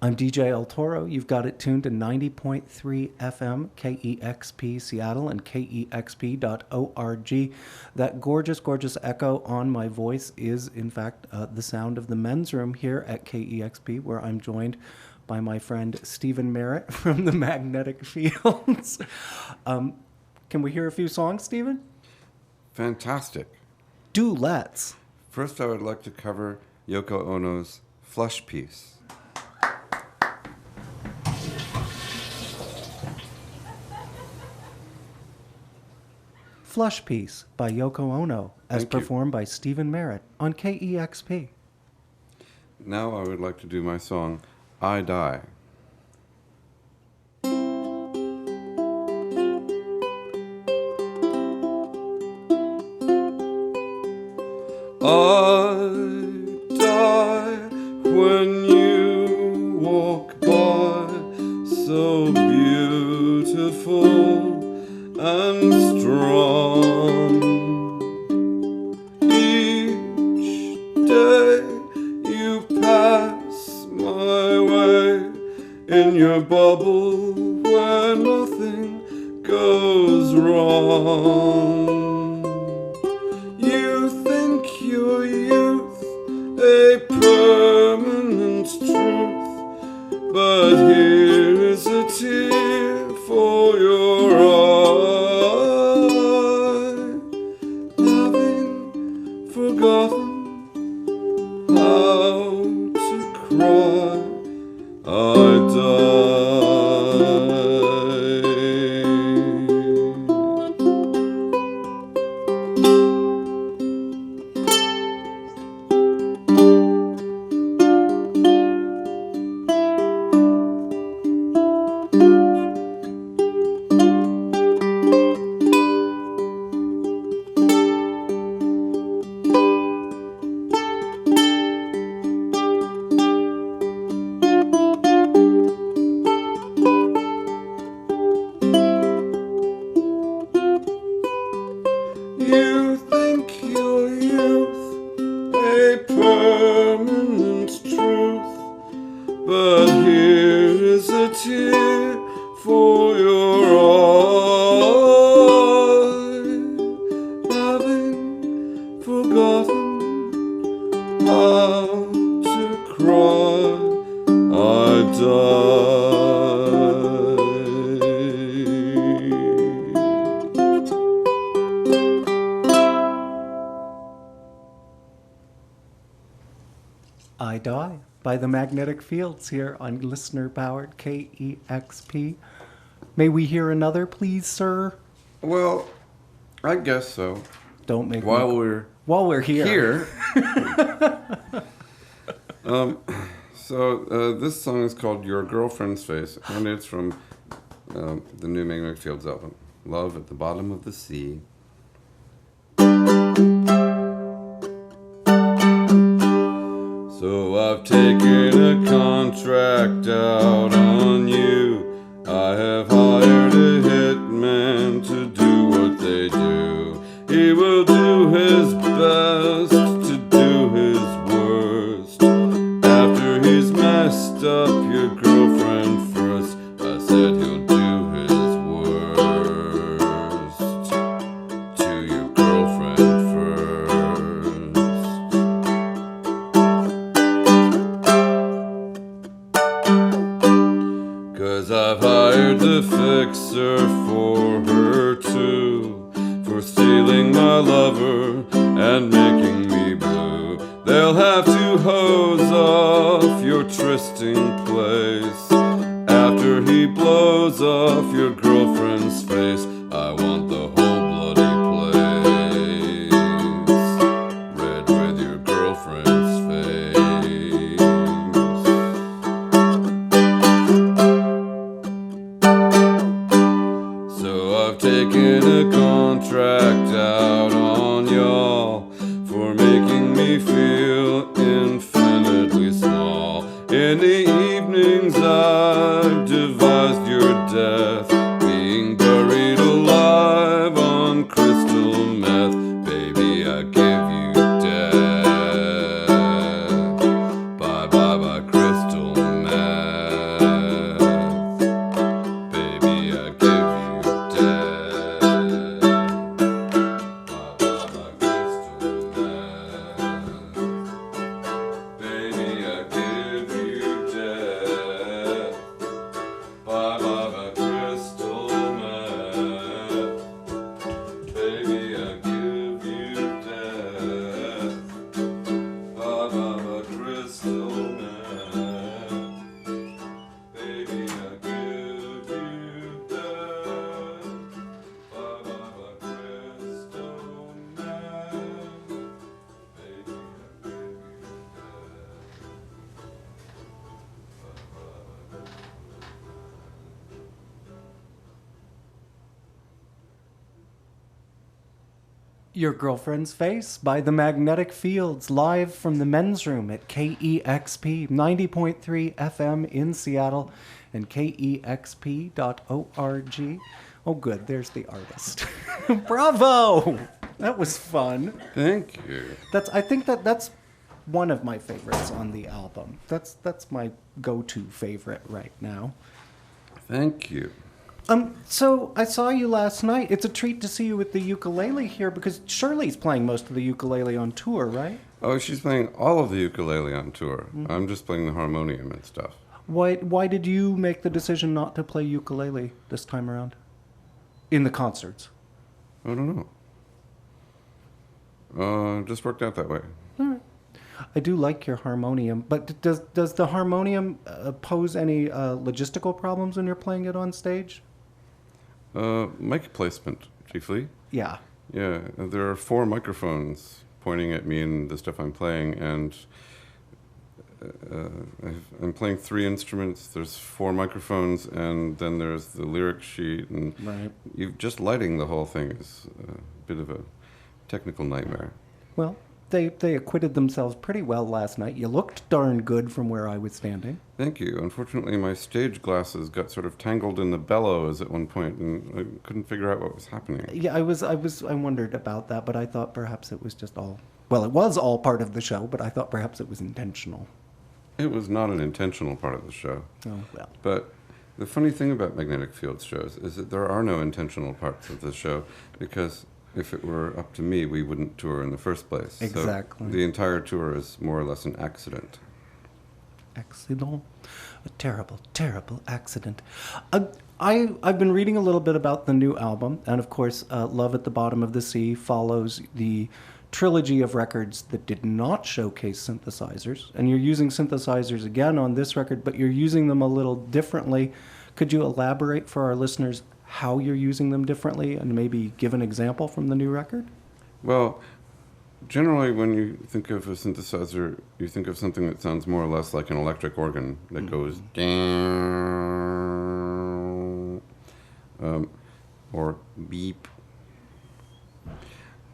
I'm DJ El Toro. You've got it tuned to 90.3 FM, KEXP Seattle, and KEXP.org. That gorgeous, gorgeous echo on my voice is, in fact, the sound of the men's room here at KEXP, where I'm joined by my friend Stephin Merritt from the Magnetic Fields. Can we hear a few songs, Stephin? Fantastic. Do let's. First, I would like to cover Yoko Ono's Flush piece. Flush Piece by Yoko Ono, as performed by Stephin Merritt on KEXP. Now I would like to do my song, I Die. I die when you walk by, so beautiful and strong. Each day you pass my way in your bubble where nothing goes wrong. You think your youth a permanent truth, but here is a tear for your eye, having forgotten how to cry. I die. You think your youth a permanent truth, but here is a tear for your eye, having forgotten how to cry. I die. I Die by the Magnetic Fields here on listener-powered KEXP. May we hear another, please, sir? Well, I guess so. Don't make While me... we're here. So this song is called Your Girlfriend's Face, and it's from the new Magnetic Fields album, Love at the Bottom of the Sea. So I've taken a contract out on you. I have hired a hitman to do what they do. He will do his best to do his worst. After he's messed up your girlfriend first, I said he'll do his worst to your girlfriend first. 'Cause I've hired the fixer for her too, for stealing my lover and making me blue. They'll have to hose off your trysting place after he blows off your girlfriend's face. I want the whole bloody place red with your girlfriend's face. So I've taken a contract out on y'all for making me feel infinitely small. In the evenings I've devised your death, being buried alive on crystal meth. Baby, I give you death. Bye bye bye crystal meth. Your Girlfriend's Face by The Magnetic Fields, live from the men's room at KEXP 90.3 FM in Seattle and KEXP.org. Oh, good. There's the artist. Bravo! That was fun. Thank you. I think that's one of my favorites on the album. That's my go-to favorite right now. Thank you. So I saw you last night. It's a treat to see you with the ukulele here because Shirley's playing most of the ukulele on tour, right? Oh, she's playing all of the ukulele on tour. I'm just playing the harmonium and stuff. Why did you make the decision not to play ukulele this time around? In the concerts? I don't know. Just worked out that way. All right. I do like your harmonium, but does the harmonium pose any logistical problems when you're playing it on stage? Mic placement, chiefly. Yeah. Yeah, there are 4 microphones pointing at me and the stuff I'm playing, and I'm playing 3 instruments. There's 4 microphones, and then there's the lyric sheet, and Right. just lighting the whole thing is a bit of a technical nightmare. Well, they acquitted themselves pretty well last night. You looked darn good from where I was standing. Thank you. Unfortunately, my stage glasses got sort of tangled in the bellows at one point, and I couldn't figure out what was happening. Yeah, I wondered about that, but I thought perhaps it was just all. Well, it was all part of the show, but I thought perhaps it was intentional. It was not an intentional part of the show. Oh well. But the funny thing about magnetic field shows is that there are no intentional parts of the show, because if it were up to me, we wouldn't tour in the first place. Exactly. So the entire tour is more or less an accident. Accident? A terrible, terrible accident. I've been reading a little bit about the new album, and of course, Love at the Bottom of the Sea follows the trilogy of records that did not showcase synthesizers. And you're using synthesizers again on this record, but you're using them a little differently. Could you elaborate for our listeners how you're using them differently and maybe give an example from the new record? Well, generally when you think of a synthesizer, you think of something that sounds more or less like an electric organ that goes down, or beep.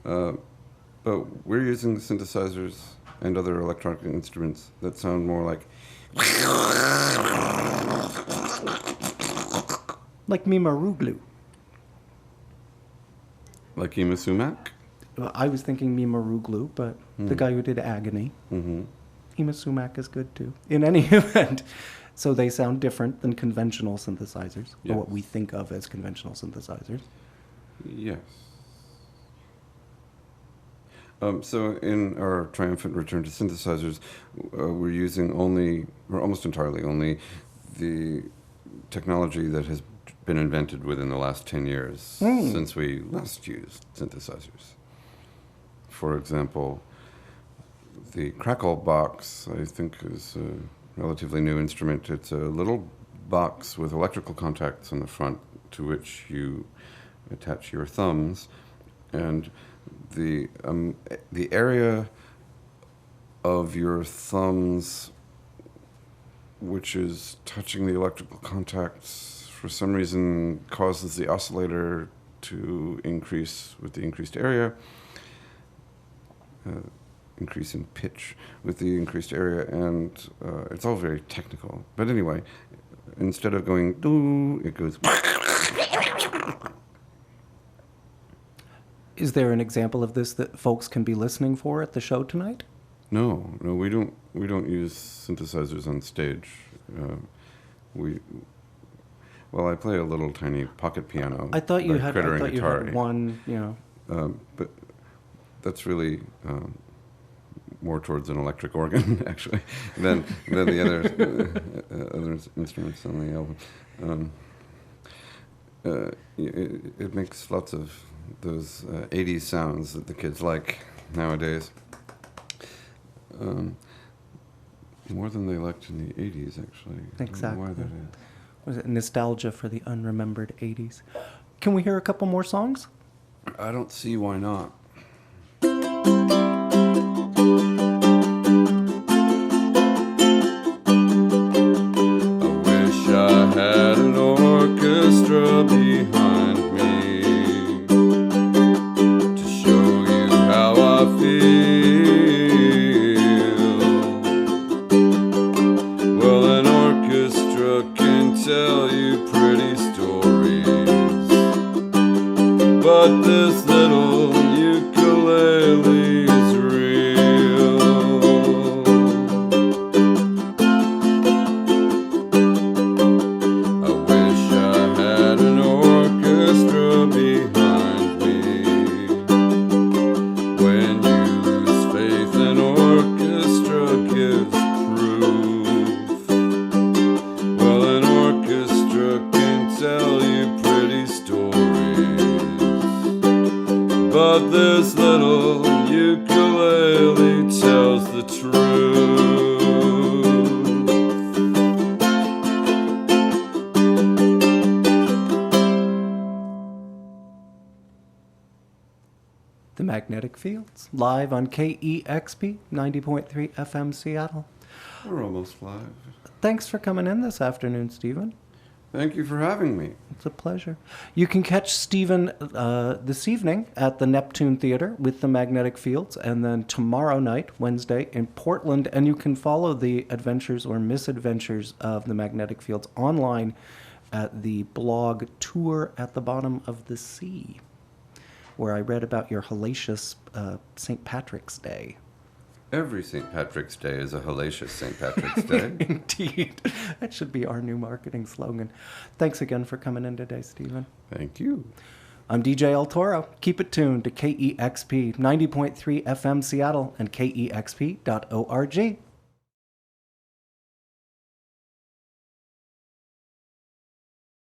But we're using the synthesizers and other electronic instruments that sound more like Mima Ruglu. like Ima Sumac. I was thinking Mima Ruglu, but the guy who did Agony. Mm-hmm. Ima Sumac is good too. In any event, so they sound different than conventional synthesizers, Yes. or what we think of as conventional synthesizers. Yes. So in our triumphant return to synthesizers, we're using only, or almost entirely only, the technology that has been invented within the last 10 years since we last used synthesizers. For example, the Crackle box, I think, is a relatively new instrument. It's a little box with electrical contacts on the front to which you attach your thumbs, and the area of your thumbs which is touching the electrical contacts for some reason causes the oscillator to increase with the increased area, increase in pitch with the increased area, and it's all very technical. But anyway, instead of going doo, it goes. Is there an example of this that folks can be listening for at the show tonight? No, we don't use synthesizers on stage. Well, I play a little tiny pocket piano. I thought you by had Critter and Guitari. one, But that's really more towards an electric organ, actually, than the other instruments on the album. It makes lots of those 80s sounds that the kids like nowadays. More than they liked in the 80s, actually. Exactly. I don't know why that is. Was it nostalgia for the unremembered 80s? Can we hear a couple more songs? I don't see why not. I wish I had an orchestra behind me to show tell you pretty stories. But this little ukulele's real. I wish I had an orchestra behind me. When you lose faith, an orchestra gives proof. Well, an orchestra can tell you pretty stories. But this little ukulele tells the truth. The Magnetic Fields, live on KEXP 90.3 FM Seattle. We're almost live. Thanks for coming in this afternoon, Stephen. Thank you for having me. It's a pleasure. You can catch Stephen this evening at the Neptune Theater with the Magnetic Fields, and then tomorrow night, Wednesday, in Portland. And you can follow the adventures or misadventures of the Magnetic Fields online at the blog Tour at the Bottom of the Sea, where I read about your hellacious St. Patrick's Day. Every St. Patrick's Day is a hellacious St. Patrick's Day. Indeed. That should be our new marketing slogan. Thanks again for coming in today, Stephen. Thank you. I'm DJ El Toro. Keep it tuned to KEXP 90.3 FM Seattle and KEXP.org.